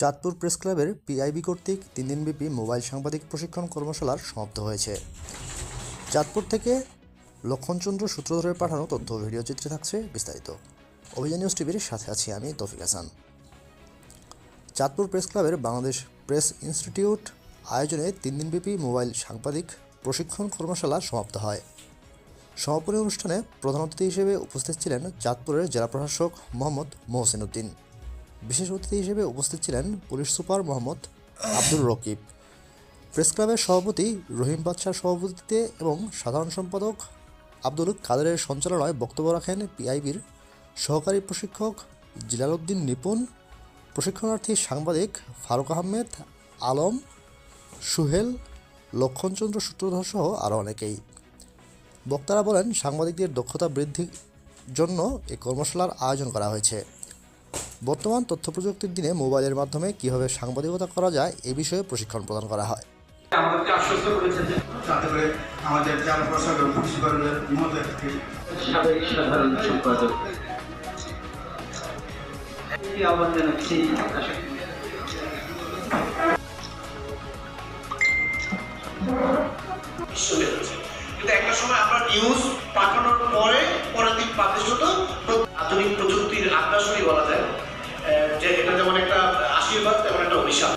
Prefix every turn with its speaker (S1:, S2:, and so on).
S1: Chandpur press ক্লাবের PIB কর্তৃক 3 দিনব্যাপী মোবাইল সাংবাদিক প্রশিক্ষণ কর্মশালার সমাপ্ত হয়েছে। চাঁদপুর থেকে লক্ষণচন্দ্র সূত্র ধরে পাঠানো তথ্য ভিডিও চিত্রে থাকছে বিস্তারিত। অভিযান নিউজ টিভির সাথে আছি আমি তৌফিক হাসান। চাঁদপুর প্রেস ক্লাবের বাংলাদেশ প্রেস ইনস্টিটিউট আয়োজনে 3 দিনব্যাপী মোবাইল সাংবাদিক প্রশিক্ষণ কর্মশালা সমাপ্ত হয়। সমাপনী অনুষ্ঠানে প্রধান অতিথি হিসেবে উপস্থিত ছিলেন চাঁদপুরের জেলা প্রশাসক মোহাম্মদ মোহসিন উদ্দিন। বিশেষ অতিথি হিসেবে উপস্থিত ছিলেন police super Mohammad Abdur Rakib, press ক্লাবের সভাপতি রহিম বাদশার সভাপতিত্বে এবং সাধারণ সম্পাদক আব্দুল কাদেরের সঞ্চালনায় বক্তব্য রাখেন পিআইবির সহকারী প্রশিক্ষক জিলালউদ্দিন নিপুণ, প্রশিক্ষণার্থী সাংবাদিক ফারুক আহমেদ, আলম, সুহেল, লক্ষণচন্দ্র সূত্রধর সহ আরও অনেকেই। বক্তারা বলেন, সাংবাদিকদের দক্ষতা বৃদ্ধির জন্য এই কর্মশালার আয়োজন করা হয়েছে। বর্তমান তথ্য প্রযুক্তির দিনে মোবাইলের মাধ্যমে কীভাবে সাংবাদিকতা করা যায় এ বিষয়ে প্রশিক্ষণ প্রদান করা হয়।
S2: আমাদেরকে আশ্বস্ত করেছেন যে যাতে করে আমাদের জেলা প্রশাসক পুলিশকর্মীদের মহোদয়কে সাধারণ সম্পাদক আহ্বান জানাচ্ছি।
S3: কিন্তু একটা সময় আমরা নিউজ পাঠানোর পরের দিন পাবলিশ হতো। আধুনিক প্রযুক্তির আগ্রাসনই বলা যায় যে এটা যেমন একটা আশীর্বাদ তেমন একটা অভিশাপ।